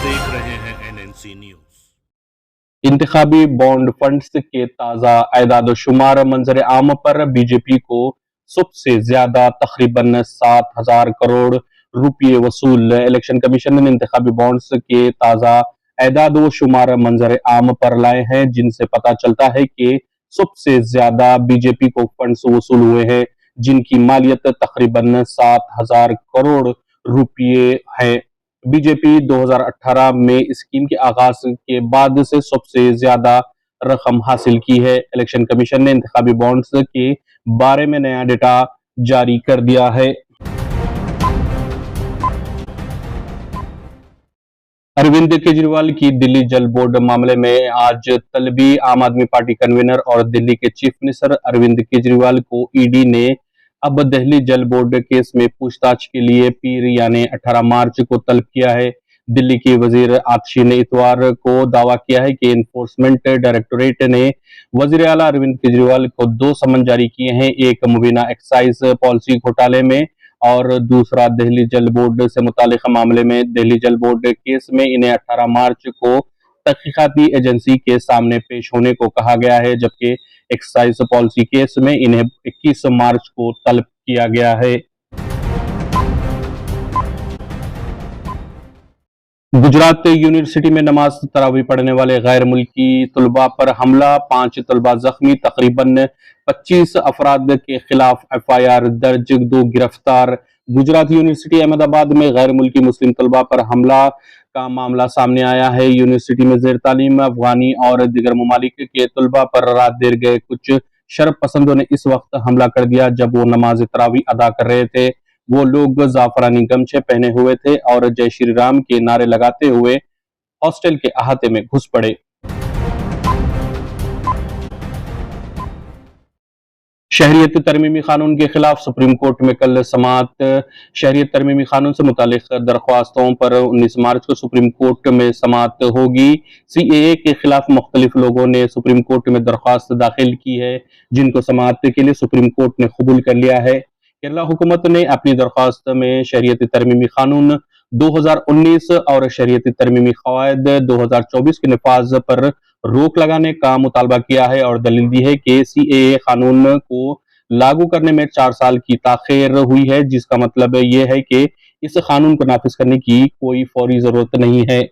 देख रहे हैं एनएनसी न्यूज। इंतखाबी बॉन्ड फंड्स के ताजा एदाद-ओ-शुमार मंजर आम पर बीजेपी को सबसे ज्यादा तकरीबन 7,000 करोड़ रुपये वसूल। इलेक्शन कमीशन ने इंतखाबी बॉन्ड्स के ताजा एदाद-ओ-शुमार मंजर आम पर लाए हैं, जिनसे पता चलता है कि सबसे ज्यादा बीजेपी को फंड्स वसूल हुए हैं, जिनकी मालियत तकरीबन 7,000 करोड़ रुपये है। बीजेपी 2018 में स्कीम के आगाज के बाद से सबसे ज्यादा रकम हासिल की है। इलेक्शन कमीशन ने इंतखाबी बॉन्ड्स के बारे में नया डेटा जारी कर दिया है। अरविंद केजरीवाल की दिल्ली जल बोर्ड मामले में आज तलबी आम आदमी पार्टी कन्वीनर और दिल्ली के चीफ मिनिस्टर अरविंद केजरीवाल को ईडी ने अब दिल्ली जल बोर्ड केस में पूछताछ के लिए पीर यानी 18 मार्च को तलब किया है। दिल्ली की वजीर आतिशी ने इतवार को दावा किया है कि एनफोर्समेंट डायरेक्टोरेट ने वजीर आला अरविंद केजरीवाल को 2 समन जारी किए हैं, एक मुबीना एक्साइज पॉलिसी घोटाले में और दूसरा दिल्ली जल बोर्ड से मुतालिक मामले में। दिल्ली जल बोर्ड केस में इन्हें 18 मार्च को तहकीकाती एजेंसी के सामने पेश होने को कहा गया है, जबकि एक्साइज पॉलिसी केस में इन्हें 21 मार्च को तलब किया गया है। गुजरात यूनिवर्सिटी में नमाज तरावी पढ़ने वाले गैर मुल्की तलबा पर हमला, 5 तलबा जख्मी, तकरीबन 25 अफराद के खिलाफ एफआईआर दर्ज, 2 गिरफ्तार। गुजरात यूनिवर्सिटी अहमदाबाद में गैर मुल्की मुस्लिम तलबा पर हमला का मामला सामने आया है। यूनिवर्सिटी में जेर तालीम अफगानी और दीगर ममालिक के तलबा पर रात देर गए कुछ शर्फ पसंदों ने इस वक्त हमला कर दिया जब वो नमाज तरावी अदा कर रहे थे। वो लोग जाफरानी गमछे पहने हुए थे और जय श्री राम के नारे लगाते हुए हॉस्टल के अहाते में घुस पड़े। शहरियत तरमीमी कानून के खिलाफ सुप्रीम कोर्ट में कल समाअत। शहरियत तरमीमी कानून से मुतालिक दरख्वास्तों पर 19 मार्च को सुप्रीम कोर्ट में समाअत होगी। सीएए के खिलाफ मुख्तलिफ लोगों ने सुप्रीम कोर्ट में दरख्वास्त दाखिल की है, जिनको समाअत के लिए सुप्रीम कोर्ट ने कबूल कर लिया है। केरला हुकूमत ने अपनी दरख्वास्त में शहरियत तरमीमी कानून 2019 और शहरियत तरमीमी क़वायद 2024 के नफाज पर रोक लगाने का मुतालबा किया है और दलील दी है कि सीएए कानून को लागू करने में 4 साल की ताखीर हुई है, जिसका मतलब यह है कि इस कानून को नाफिज करने की कोई फौरी जरूरत नहीं है।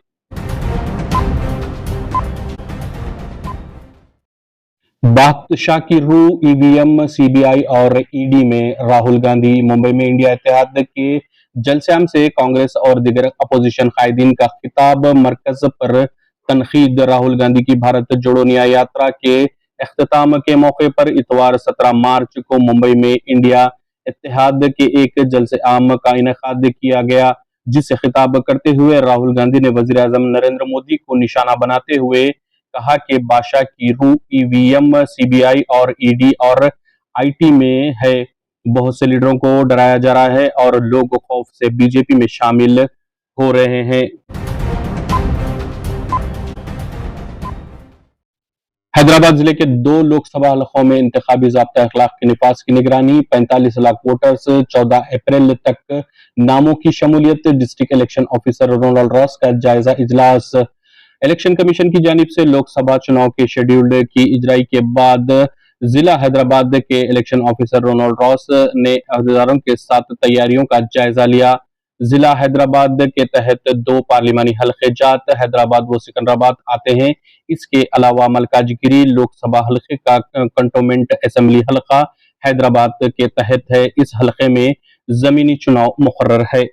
बादशाह की रूह, ईवीएम, सीबीआई और ईडी में राहुल गांधी। मुंबई में इंडिया इत्तेहाद के जलसयाम से कांग्रेस और दीगर अपोजिशन कायदीन का खिताब, मरकज पर तनकीद। राहुल गांधी की भारत जोड़ो न्याय यात्रा के इख्तिताम के मौके पर इतवार 17 मार्च को मुंबई में इंडिया इत्तेहाद के एक जलसे आम का इनेकाद किया गया, जिससे खिताब करते हुए राहुल गांधी ने वजीर आजम नरेंद्र मोदी को निशाना बनाते हुए कहा कि बादशाह की रूह ईवीएम, सीबीआई और ईडी और आईटी में है। बहुत से लीडरों को डराया जा रहा है और लोग खौफ से बीजेपी में शामिल हो रहे हैं। हैदराबाद जिले के 2 लोकसभा हलकों में इंतखाबी ज़ाब्ता अखलाक के निफाज की निगरानी, 45 लाख वोटर्स, 14 अप्रैल तक नामों की शमूलियत। District election officer Ronald Ross का जायजा इजलास। इलेक्शन कमीशन की जानिब से लोकसभा चुनाव के शेड्यूल की इजराई के बाद जिला हैदराबाद के इलेक्शन ऑफिसर रोनाल्ड रॉस ने अहदेदारों के साथ तैयारियों का जायजा लिया। जिला हैदराबाद के तहत 2 पार्लिमानी हल्के जात हैदराबाद व सिकंदराबाद आते हैं। इसके अलावा मलकाजगिरी लोकसभा हल्के का कंटोनमेंट असेंबली हल्का हैदराबाद के तहत है। इस हल्के में जमीनी चुनाव मुकर्रर है।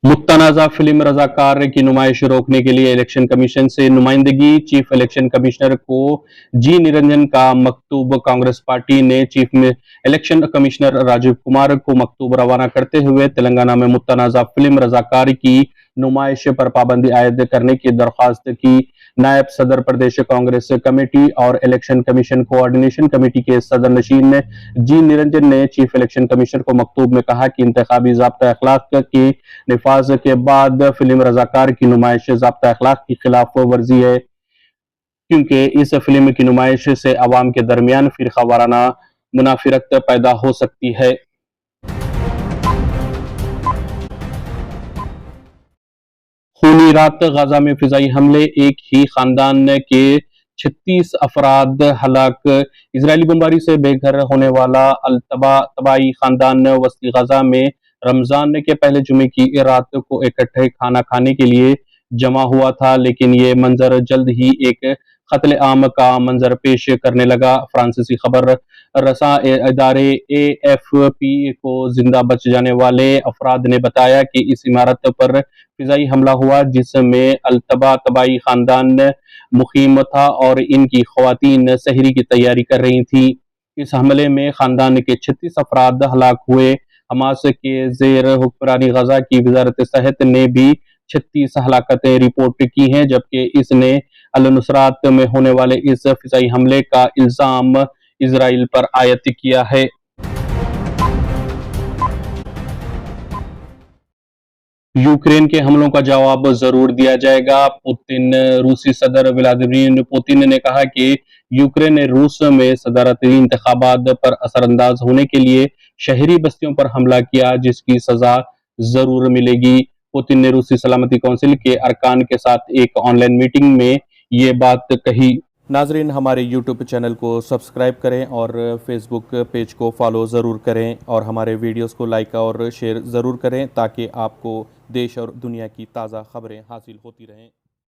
मुत्तनाज़ा फिल्म रजाकार की नुमाइश रोकने के लिए इलेक्शन कमीशन से नुमाइंदगी। चीफ इलेक्शन कमिश्नर को जी निरंजन का मकतूब। कांग्रेस पार्टी ने chief election commissioner Rajiv Kumar को मकतूब रवाना करते हुए तेलंगाना में मुत्तनाज़ा फिल्म रजाकार की नुमाइश पर पाबंदी आयद करने की दरख्वास्त की। नायब सदर प्रदेश कांग्रेस कमेटी और इलेक्शन कमीशन कोऑर्डिनेशन कमेटी के सदर नशीन जी निरंजन ने चीफ इलेक्शन कमिश्नर को मकतूब में कहा कि इंतखाबी ज़ाब्ता अखलाक के निफाज के बाद फिल्म रजाकार की नुमाइश ज़ाब्ता अखलाक की खिलाफ वर्जी है, क्योंकि इस फिल्म की नुमाइश से अवाम के दरमियान फिरका वाराना मुनाफिरत पैदा हो सकती है। रात गाजा में फिजाई हमले, एक ही खानदान के 36 अफराद हलाक। इजरायली बमबारी से बेघर होने वाला तबाई खानदान वस्ती गाजा में रमजान के पहले जुमे की रात को इकट्ठे खाना खाने के लिए जमा हुआ था, लेकिन ये मंजर जल्द ही एक कत्ले आम का मंजर पेश करने लगा। फ्रांसीसी खबर रसा इदारे AFP को जिंदा बच जाने वाले अफराद ने बताया कि इस इमारत पर फिजाई हमला हुआ, जिसमें तबाई खानदान मुकीम था और इनकी खवातीन सहरी की तैयारी कर रही थी। इस हमले में खानदान के 36 अफराद हलाक हुए। हमास के जेर हुक्मरानी गजा की वजारत सेहत ने भी 36 हलाकतें रिपोर्ट की हैं, जबकि इसने अल नुसरात में होने वाले इस फिजाई हमले का इल्जाम इजराइल पर आयत किया है। यूक्रेन के हमलों का जवाब जरूर दिया जाएगा। रूसी सदर व्लादिमीर पुतिन ने कहा कि यूक्रेन ने रूस में सदारती इंतखाबात पर असरअंदाज होने के लिए शहरी बस्तियों पर हमला किया, जिसकी सजा जरूर मिलेगी। पुतिन ने रूसी सलामती काउंसिल के अरकान के साथ एक ऑनलाइन मीटिंग में ये बात कही। नाजरीन, हमारे YouTube चैनल को सब्सक्राइब करें और फेसबुक पेज को फॉलो ज़रूर करें और हमारे वीडियोस को लाइक और शेयर ज़रूर करें ताकि आपको देश और दुनिया की ताज़ा खबरें हासिल होती रहें।